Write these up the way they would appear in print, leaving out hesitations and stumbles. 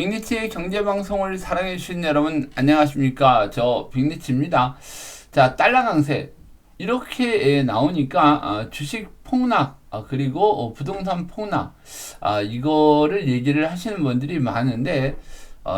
빅리치의 경제방송을 사랑해주신 여러분 안녕하십니까. 저 빅리치입니다. 자, 달러 강세 이렇게 나오니까 주식 폭락 그리고 부동산 폭락 이거를 얘기를 하시는 분들이 많은데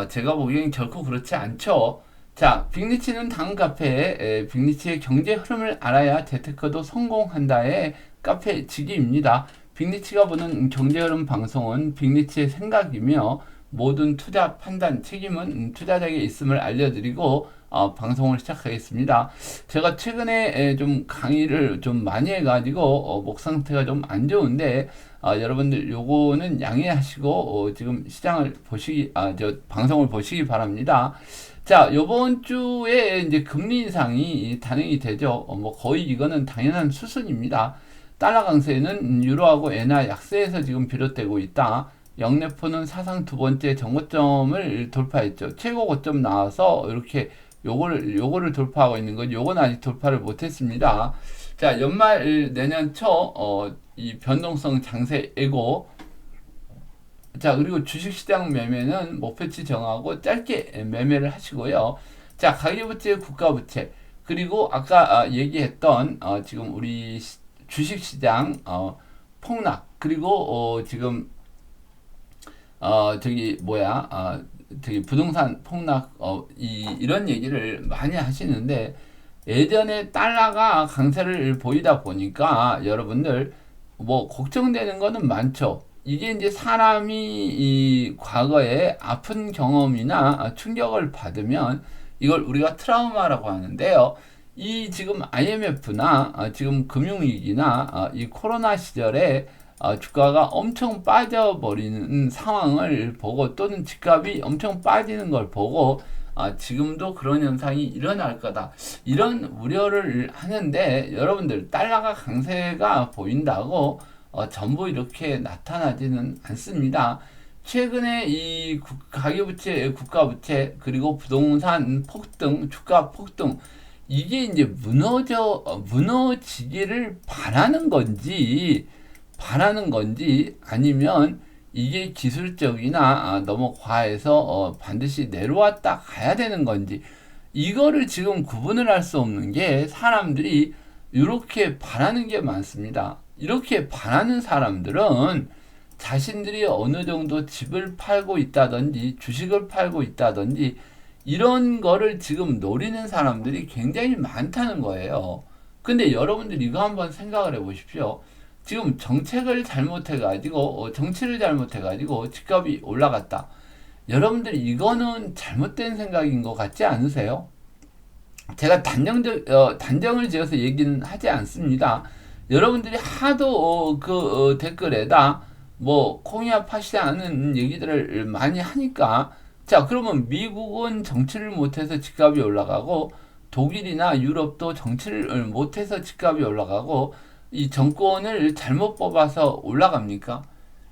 제가 보기엔 결코 그렇지 않죠. 자, 빅리치는 다음 카페에 빅리치의 경제 흐름을 알아야 재테크도 성공한다의 카페 직위입니다. 빅리치가 보는 경제 흐름 방송은 빅리치의 생각이며 모든 투자 판단 책임은 투자자에게 있음을 알려드리고 방송을 시작하겠습니다. 제가 최근에 좀 강의를 좀 많이 해가지고 목 상태가 좀 안 좋은데 여러분들 요거는 양해하시고 지금 시장을 보시기 저 방송을 보시기 바랍니다. 자, 요번 주에 이제 금리 인상이 단행이 되죠. 뭐 거의 이거는 당연한 수순입니다. 달러 강세는 유로하고 엔화 약세에서 지금 비롯되고 있다. 영래포는 사상 두 번째 정고점을 돌파했죠. 최고 고점 나와서 이렇게 요거를 돌파하고 있는 건 요건 아직 돌파를 못했습니다. 자, 연말 내년 초 이 변동성 장세이고, 자, 그리고 주식시장 매매는 목표치 정하고 짧게 매매를 하시고요. 자, 가계부채, 국가부채, 그리고 아까 얘기했던 지금 우리 주식시장 폭락, 그리고 지금 저기 부동산 폭락 이런 얘기를 많이 하시는데, 예전에 달러가 강세를 보이다 보니까 여러분들 뭐 걱정되는 거는 많죠. 이게 이제 사람이 이 과거에 아픈 경험이나 충격을 받으면 이걸 우리가 트라우마라고 하는데요. 이 지금 IMF나 지금 금융위기나 이 코로나 시절에 주가가 엄청 빠져버리는 상황을 보고, 또는 집값이 엄청 빠지는 걸 보고 지금도 그런 현상이 일어날 거다, 이런 우려를 하는데, 여러분들 달러가 강세가 보인다고 전부 이렇게 나타나지는 않습니다. 최근에 이 가계부채, 국가부채, 그리고 부동산 폭등, 주가 폭등, 이게 이제 무너지기를 바라는 건지 아니면 이게 기술적이나 너무 과해서 반드시 내려왔다 가야 되는 건지, 이거를 지금 구분을 할 수 없는 게, 사람들이 이렇게 바라는 게 많습니다. 이렇게 바라는 사람들은 자신들이 어느 정도 집을 팔고 있다든지 주식을 팔고 있다든지 이런 거를 지금 노리는 사람들이 굉장히 많다는 거예요. 근데 여러분들 이거 한번 생각을 해 보십시오. 지금 정치를 잘못해가지고 집값이 올라갔다. 여러분들 이거는 잘못된 생각인 것 같지 않으세요? 제가 단정을 지어서 얘기는 하지 않습니다. 여러분들이 하도 댓글에다 뭐 콩이야 팥이야 하는 얘기들을 많이 하니까, 자, 그러면 미국은 정치를 못해서 집값이 올라가고, 독일이나 유럽도 정치를 못해서 집값이 올라가고, 이 정권을 잘못 뽑아서 올라갑니까?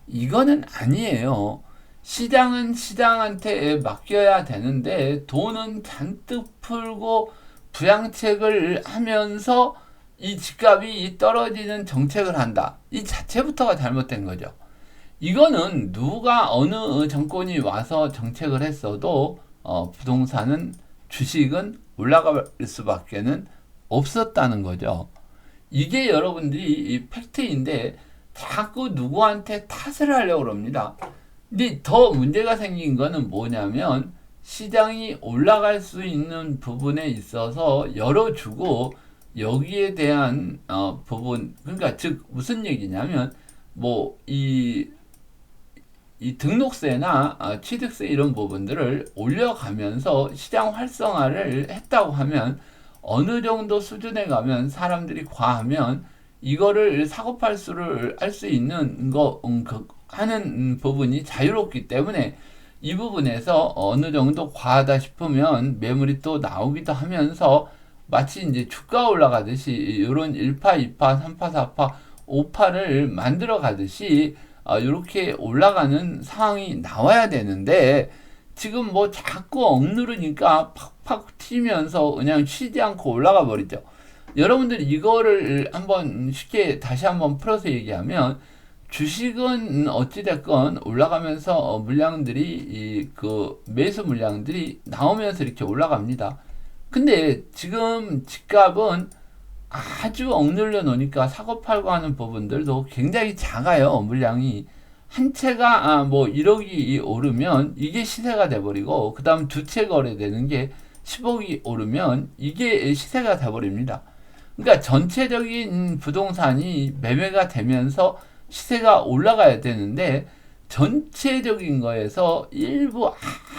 이거는 아니에요. 시장은 시장한테 맡겨야 되는데, 돈은 잔뜩 풀고 부양책을 하면서 이 집값이 떨어지는 정책을 한다. 이 자체부터가 잘못된 거죠. 이거는 누가 어느 정권이 와서 정책을 했어도 부동산은, 주식은 올라갈 수밖에는 없었다는 거죠. 이게 여러분들이 이 팩트인데 자꾸 누구한테 탓을 하려고 그럽니다. 근데 더 문제가 생긴 거는 뭐냐면, 시장이 올라갈 수 있는 부분에 있어서 열어주고, 여기에 대한 부분, 그러니까 즉 무슨 얘기냐면, 뭐 이 등록세나 취득세 이런 부분들을 올려가면서 시장 활성화를 했다고 하면, 어느 정도 수준에 가면 사람들이 과하면 이거를 사고팔수를 할 수 있는 하는 부분이 자유롭기 때문에, 이 부분에서 어느 정도 과하다 싶으면 매물이 또 나오기도 하면서, 마치 이제 주가 올라가듯이 이런 1파, 2파, 3파, 4파, 5파를 만들어 가듯이 이렇게 올라가는 상황이 나와야 되는데, 지금 뭐 자꾸 억누르니까 팍팍 튀면서 그냥 쉬지 않고 올라가 버리죠. 여러분들 이거를 한번 쉽게 다시 한번 풀어서 얘기하면, 주식은 어찌됐건 올라가면서 물량들이 그 매수 물량들이 나오면서 이렇게 올라갑니다. 근데 지금 집값은 아주 억눌려 놓으니까 사고 팔고 하는 부분들도 굉장히 작아요. 물량이 한 채가 뭐 1억이 오르면 이게 시세가 돼버리고, 그 다음 두 채 거래되는 게 10억이 오르면 이게 시세가 돼버립니다. 그러니까 전체적인 부동산이 매매가 되면서 시세가 올라가야 되는데, 전체적인 거에서 일부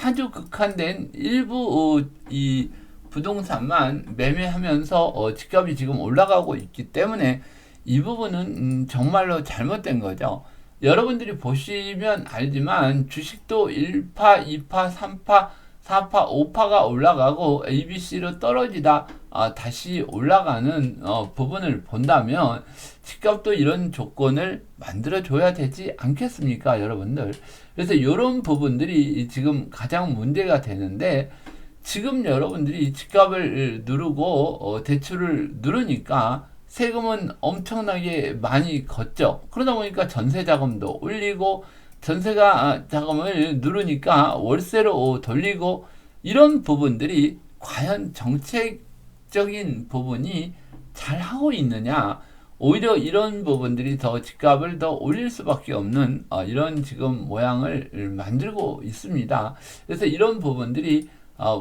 아주 극한된 일부 이 부동산만 매매하면서 집값이 지금 올라가고 있기 때문에 이 부분은 정말로 잘못된 거죠. 여러분들이 보시면 알지만 주식도 1파, 2파, 3파, 4파, 5파가 올라가고 ABC로 떨어지다 다시 올라가는 부분을 본다면 집값도 이런 조건을 만들어 줘야 되지 않겠습니까, 여러분들? 그래서 이런 부분들이 지금 가장 문제가 되는데, 지금 여러분들이 집값을 누르고 대출을 누르니까 세금은 엄청나게 많이 걷죠. 그러다 보니까 전세 자금도 올리고, 전세가 자금을 누르니까 월세로 돌리고, 이런 부분들이 과연 정책적인 부분이 잘 하고 있느냐, 오히려 이런 부분들이 더 집값을 더 올릴 수밖에 없는 이런 지금 모양을 만들고 있습니다. 그래서 이런 부분들이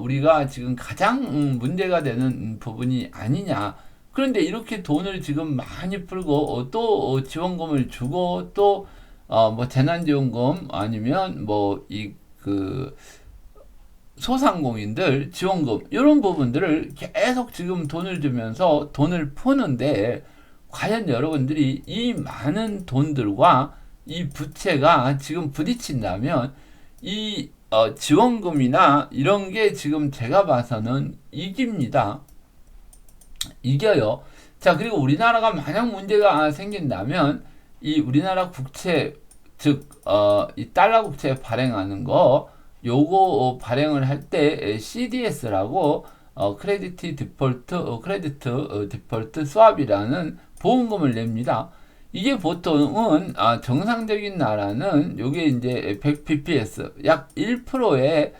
우리가 지금 가장 문제가 되는 부분이 아니냐. 그런데 이렇게 돈을 지금 많이 풀고 또 지원금을 주고 또 뭐 재난지원금 아니면 뭐 이 그 소상공인들 지원금 이런 부분들을 계속 지금 돈을 주면서 돈을 푸는데, 과연 여러분들이 이 많은 돈들과 이 부채가 지금 부딪힌다면 이 지원금이나 이런 게 지금 제가 봐서는 이깁니다. 이겨요. 자, 그리고 우리나라가 만약 문제가 생긴다면 이 우리나라 국채, 즉 이 달러 국채 발행하는 거, 요거 발행을 할 때 CDS라고 크레디트 디폴트 스왑이라는 보험금을 냅니다. 이게 보통은 정상적인 나라는 요게 이제 100bps 약 1%의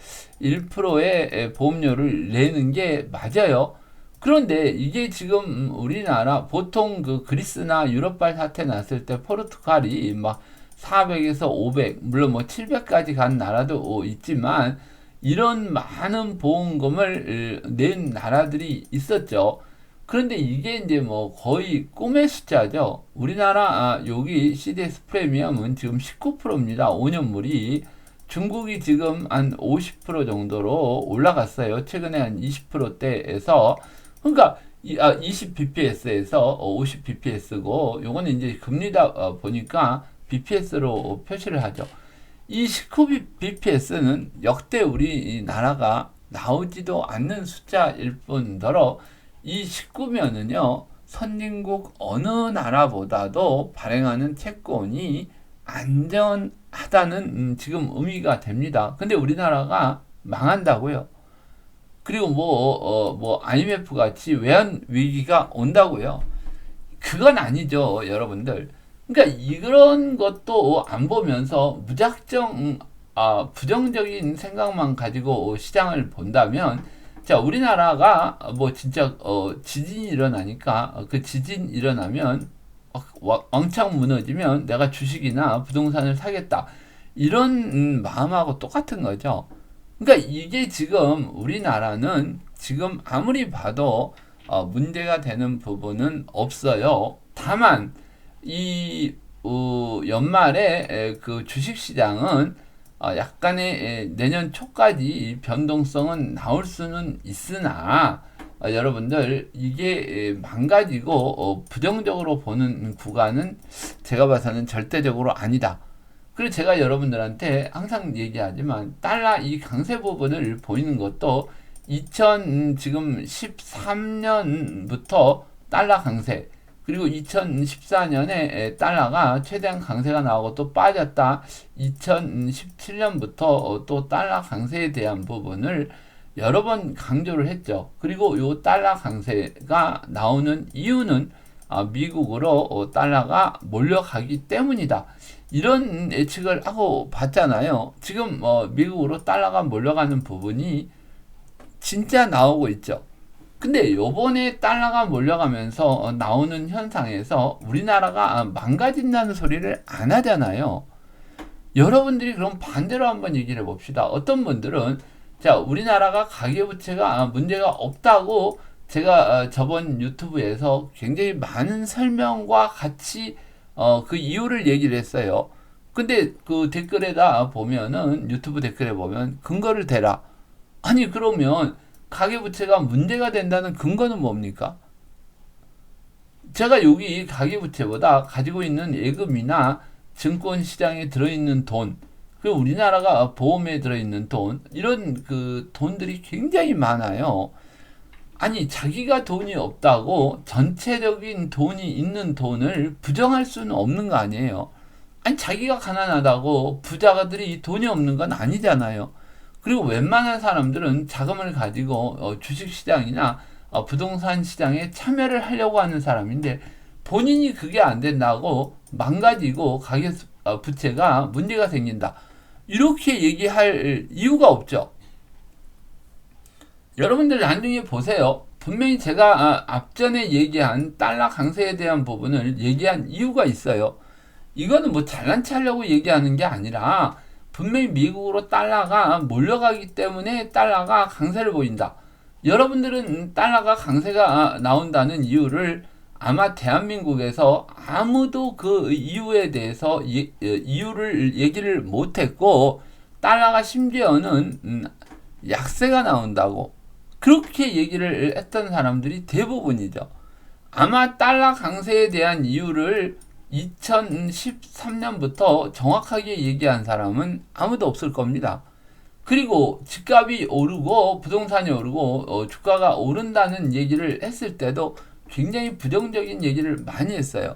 보험료를 내는 게 맞아요. 그런데 이게 지금 우리나라 보통 그 그리스나 유럽발 사태 났을 때 포르투갈이 막 400에서 500, 물론 뭐 700까지 간 나라도 있지만 이런 많은 보험금을 낸 나라들이 있었죠. 그런데 이게 이제 뭐 거의 꿈의 숫자죠. 우리나라 여기 CDS 프리미엄은 지금 19%입니다. 5년물이. 중국이 지금 한 50% 정도로 올라갔어요. 최근에 한 20%대에서. 그러니까 20bps에서 50bps고, 요거는 이제 금리다 보니까 bps로 표시를 하죠. 이 19bps는 역대 우리나라가 나오지도 않는 숫자일 뿐더러 이 19면은요, 선진국 어느 나라보다도 발행하는 채권이 안전하다는 지금 의미가 됩니다. 근데 우리나라가 망한다고요. 그리고 뭐 IMF 같이 외환 위기가 온다고요. 그건 아니죠, 여러분들. 그러니까 이런 것도 안 보면서 무작정 부정적인 생각만 가지고 시장을 본다면, 자, 우리나라가 뭐 진짜 지진이 일어나니까 그 지진 일어나면 왕창 무너지면 내가 주식이나 부동산을 사겠다, 이런 마음하고 똑같은 거죠. 그러니까 이게 지금 우리나라는 지금 아무리 봐도 문제가 되는 부분은 없어요. 다만 이 연말에 그 주식시장은 약간의 내년 초까지 변동성은 나올 수는 있으나 여러분들 이게 망가지고 부정적으로 보는 구간은 제가 봐서는 절대적으로 아니다. 그리고 제가 여러분들한테 항상 얘기하지만 달러 이 강세 부분을 보이는 것도 지금 13년부터 달러 강세, 그리고 2014년에 달러가 최대한 강세가 나오고 또 빠졌다. 2017년부터 또 달러 강세에 대한 부분을 여러 번 강조를 했죠. 그리고 요 달러 강세가 나오는 이유는 미국으로 달러가 몰려가기 때문이다. 이런 예측을 하고 봤잖아요. 지금 미국으로 달러가 몰려가는 부분이 진짜 나오고 있죠. 근데 요번에 달러가 몰려가면서 나오는 현상에서 우리나라가 망가진다는 소리를 안 하잖아요. 여러분들이 그럼 반대로 한번 얘기를 해봅시다. 어떤 분들은 자, 우리나라가 가계부채가 문제가 없다고 제가 저번 유튜브에서 굉장히 많은 설명과 같이 그 이유를 얘기를 했어요. 근데 그 댓글에다 보면은 유튜브 댓글에 보면 근거를 대라. 아니 그러면 가계부채가 문제가 된다는 근거는 뭡니까? 제가 여기 가계부채보다 가지고 있는 예금이나 증권시장에 들어있는 돈, 그리고 우리나라가 보험에 들어있는 돈, 이런 그 돈들이 굉장히 많아요. 아니 자기가 돈이 없다고 전체적인 돈이 있는 돈을 부정할 수는 없는 거 아니에요. 아니 자기가 가난하다고 부자들이 돈이 없는 건 아니잖아요. 그리고 웬만한 사람들은 자금을 가지고 주식시장이나 부동산 시장에 참여를 하려고 하는 사람인데 본인이 그게 안 된다고 망가지고 가계 부채가 문제가 생긴다. 이렇게 얘기할 이유가 없죠. 여러분들 나중에 보세요. 분명히 제가 앞전에 얘기한 달러 강세에 대한 부분을 얘기한 이유가 있어요. 이거는 뭐 잘난 체 하려고 얘기하는 게 아니라 분명히 미국으로 달러가 몰려가기 때문에 달러가 강세를 보인다. 여러분들은 달러가 강세가 나온다는 이유를 아마 대한민국에서 아무도 그 이유에 대해서 이유를 얘기를 못했고 달러가 심지어는 약세가 나온다고 그렇게 얘기를 했던 사람들이 대부분이죠. 아마 달러 강세에 대한 이유를 2013년부터 정확하게 얘기한 사람은 아무도 없을 겁니다. 그리고 집값이 오르고 부동산이 오르고 주가가 오른다는 얘기를 했을 때도 굉장히 부정적인 얘기를 많이 했어요.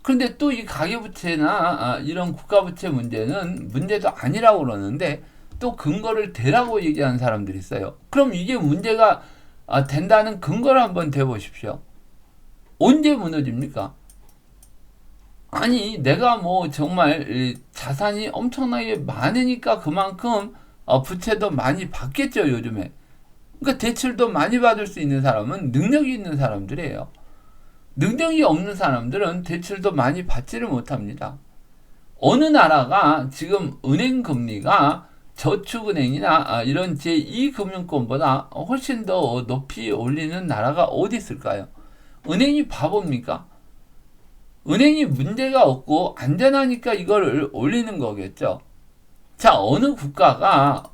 그런데 또 이 가계부채나 이런 국가부채 문제는 문제도 아니라고 그러는데 또 근거를 대라고 얘기하는 사람들이 있어요. 그럼 이게 문제가 된다는 근거를 한번 대보십시오. 언제 무너집니까? 아니 내가 뭐 정말 자산이 엄청나게 많으니까 그만큼 부채도 많이 받겠죠 요즘에. 그러니까 대출도 많이 받을 수 있는 사람은 능력이 있는 사람들이에요. 능력이 없는 사람들은 대출도 많이 받지를 못합니다. 어느 나라가 지금 은행 금리가 저축은행이나 이런 제2금융권보다 훨씬 더 높이 올리는 나라가 어디 있을까요? 은행이 바보입니까? 은행이 문제가 없고 안전하니까 이걸 올리는 거겠죠. 자, 어느 국가가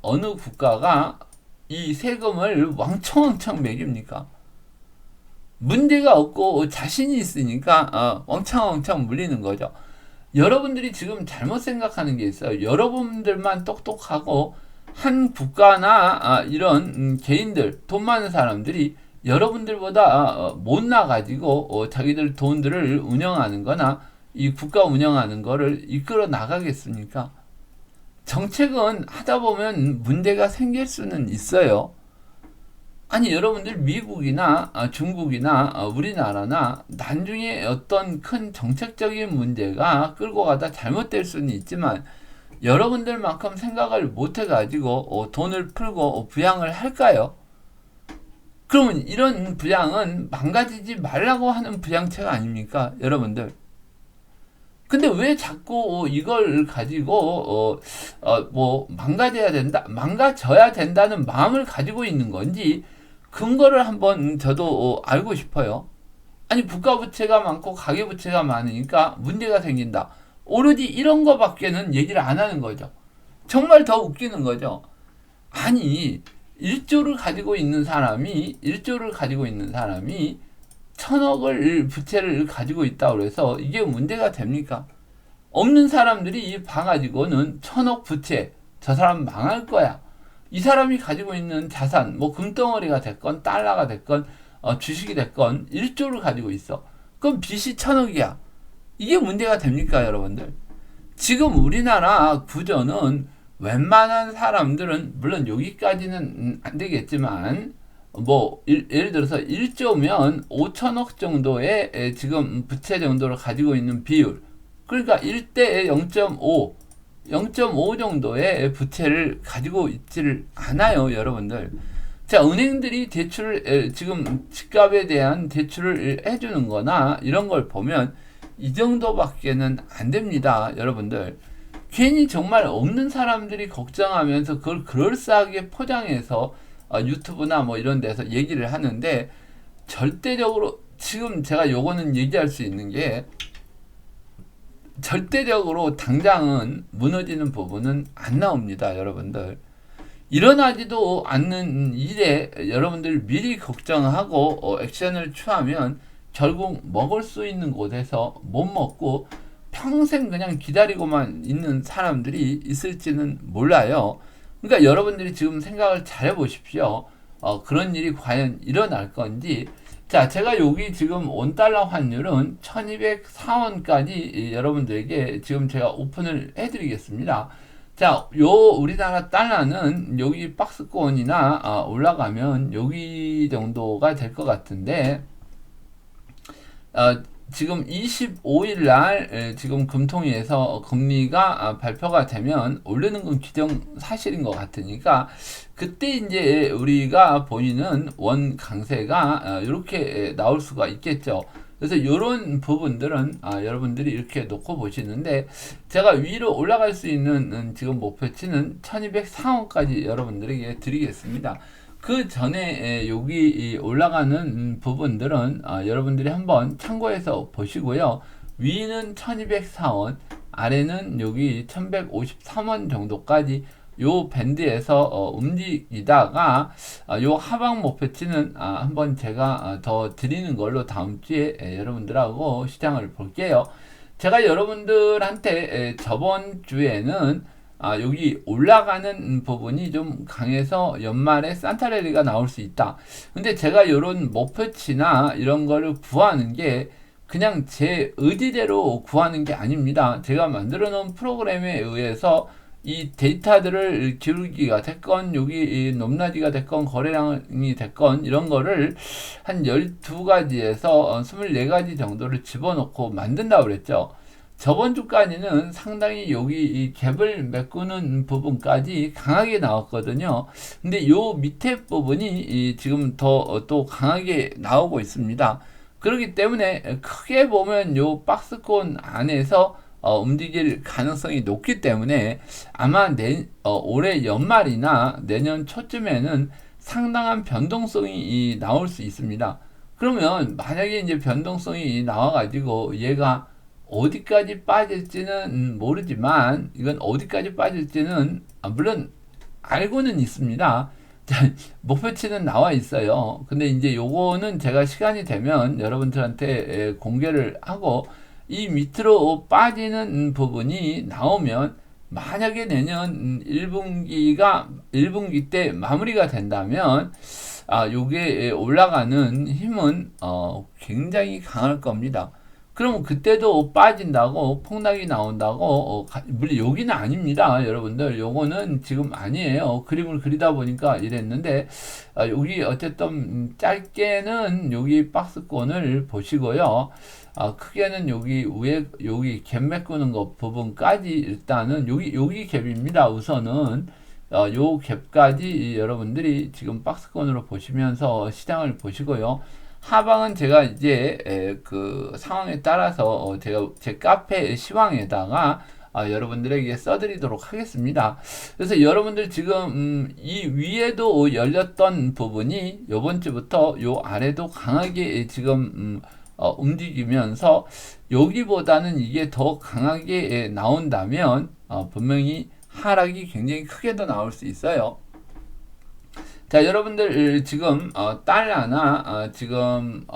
이 세금을 왕창 매깁니까? 문제가 없고 자신이 있으니까 왕창 물리는 거죠. 여러분들이 지금 잘못 생각하는 게 있어요. 여러분들만 똑똑하고 한 국가나 이런 개인들, 돈 많은 사람들이 여러분들보다 못나가지고 자기들 돈들을 운영하는 거나 이 국가 운영하는 거를 이끌어 나가겠습니까? 정책은 하다 보면 문제가 생길 수는 있어요. 아니 여러분들 미국이나 중국이나 우리나라나 나중에 어떤 큰 정책적인 문제가 끌고 가다 잘못될 수는 있지만 여러분들만큼 생각을 못해가지고 돈을 풀고 부양을 할까요? 그러면 이런 부양은 망가지지 말라고 하는 부양책 아닙니까 여러분들? 근데 왜 자꾸 이걸 가지고 뭐 망가져야 된다는 마음을 가지고 있는 건지 근거를 한번 저도 알고 싶어요. 아니 국가부채가 많고 가계부채가 많으니까 문제가 생긴다. 오로지 이런 거밖에는 얘기를 안 하는 거죠. 정말 더 웃기는 거죠. 아니 1조를 가지고 있는 사람이 1000억을 부채를 가지고 있다고 해서 이게 문제가 됩니까? 없는 사람들이 봐가지고는 1000억 부채 저 사람 망할 거야. 이 사람이 가지고 있는 자산 뭐 금덩어리가 됐건 달러가 됐건 주식이 됐건 1조를 가지고 있어. 그럼 빚이 1000억이야. 이게 문제가 됩니까 여러분들? 지금 우리나라 구조는 웬만한 사람들은 물론 여기까지는 안 되겠지만 예를 들어서 1조면 5천억 정도의 지금 부채 정도를 가지고 있는 비율. 그러니까 1대 0.5, 0.5 정도의 부채를 가지고 있지를 않아요, 여러분들. 자, 은행들이 대출을, 지금 집값에 대한 대출을 해주는 거나 이런 걸 보면 이 정도밖에는 안 됩니다, 여러분들. 괜히 정말 없는 사람들이 걱정하면서 그걸 그럴싸하게 포장해서 유튜브나 뭐 이런 데서 얘기를 하는데, 절대적으로 지금 제가 요거는 얘기할 수 있는 게, 절대적으로 당장은 무너지는 부분은 안 나옵니다, 여러분들. 일어나지도 않는 일에 여러분들 미리 걱정하고 액션을 취하면 결국 먹을 수 있는 곳에서 못 먹고 평생 그냥 기다리고만 있는 사람들이 있을지는 몰라요. 그러니까 여러분들이 지금 생각을 잘 해보십시오. 그런 일이 과연 일어날 건지. 자, 제가 여기 지금 원달러 환율은 1204원까지 여러분들에게 지금 제가 오픈을 해드리겠습니다. 자, 요 우리나라 달러는 여기 박스권이나 올라가면 여기 정도가 될 것 같은데, 지금 25일 날 지금 금통위에서 금리가 발표가 되면 오르는 건 기정 사실인 것 같으니까, 그때 이제 우리가 보이는 원 강세가 이렇게 나올 수가 있겠죠. 그래서 이런 부분들은 여러분들이 이렇게 놓고 보시는데, 제가 위로 올라갈 수 있는 지금 목표치는 1204원까지 여러분들에게 드리겠습니다. 그 전에 여기 올라가는 부분들은 여러분들이 한번 참고해서 보시고요. 위는 1204원, 아래는 여기 1153원 정도까지 요 밴드에서 움직이다가 요 하방 목표치는 한번 제가 더 드리는 걸로 다음 주에 여러분들하고 시장을 볼게요. 제가 여러분들한테 저번 주에는 여기 올라가는 부분이 좀 강해서 연말에 산타랠리가 나올 수 있다. 근데 제가 이런 목표치나 이런 거를 구하는 게 그냥 제 의지대로 구하는 게 아닙니다. 제가 만들어 놓은 프로그램에 의해서 이 데이터들을 기울기가 됐건 여기 높낮이가 됐건 거래량이 됐건 이런 거를 한 12가지에서 24가지 정도를 집어넣고 만든다고 그랬죠. 저번 주까지는 상당히 여기 이 갭을 메꾸는 부분까지 강하게 나왔거든요. 근데 요 밑에 부분이 지금 더 또 강하게 나오고 있습니다. 그렇기 때문에 크게 보면 요 박스권 안에서 움직일 가능성이 높기 때문에 아마 올해 연말이나 내년 초쯤에는 상당한 변동성이 나올 수 있습니다. 그러면 만약에 이제 변동성이 나와가지고 얘가 어디까지 빠질지는 모르지만, 이건 어디까지 빠질지는 물론 알고는 있습니다. 목표치는 나와 있어요. 근데 이제 요거는 제가 시간이 되면 여러분들한테 공개를 하고, 이 밑으로 빠지는 부분이 나오면 만약에 내년 1분기 때 마무리가 된다면 요게 올라가는 힘은 굉장히 강할 겁니다. 그러면 그때도 빠진다고 폭락이 나온다고 물론 여기는 아닙니다, 여러분들. 요거는 지금 아니에요. 그림을 그리다 보니까 이랬는데 여기 어쨌든 짧게는 여기 박스권을 보시고요. 크게는 여기 위에 여기 갭 메꾸는 것 부분까지 일단은 여기 갭입니다. 우선은 요 갭까지 여러분들이 지금 박스권으로 보시면서 시장을 보시고요. 하방은 제가 이제 그 상황에 따라서 제가 제 카페 시황에다가 여러분들에게 써드리도록 하겠습니다. 그래서 여러분들 지금 이 위에도 열렸던 부분이 요번 주부터 요 아래도 강하게 지금 움직이면서 여기보다는 이게 더 강하게 나온다면 분명히 하락이 굉장히 크게 더 나올 수 있어요. 자, 여러분들 지금 달러나 지금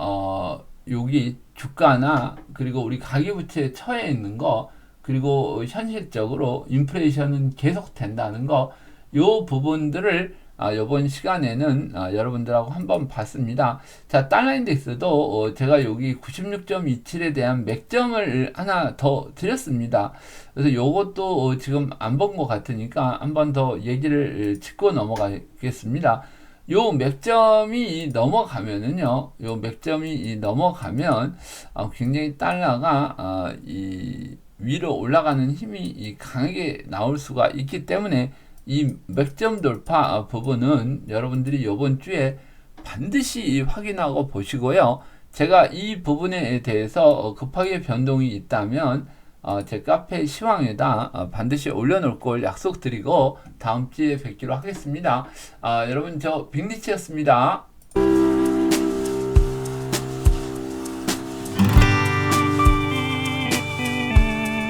여기 주가나 그리고 우리 가계부채에 처해 있는 거, 그리고 현실적으로 인플레이션은 계속 된다는 거, 요 부분들을 이번 시간에는 여러분들하고 한번 봤습니다. 자, 달러 인덱스도 제가 여기 96.27에 대한 맥점을 하나 더 드렸습니다. 그래서 요것도 지금 안 본 것 같으니까 한번 더 얘기를 짚고 넘어가겠습니다. 요 맥점이 넘어가면은요, 요 맥점이 넘어가면 굉장히 달러가 이 위로 올라가는 힘이 강하게 나올 수가 있기 때문에 이 맥점 돌파 부분은 여러분들이 이번 주에 반드시 확인하고 보시고요. 제가 이 부분에 대해서 급하게 변동이 있다면 제 카페 시황에다 반드시 올려놓을 걸 약속드리고 다음 주에 뵙기로 하겠습니다. 여러분 저 빅리치였습니다.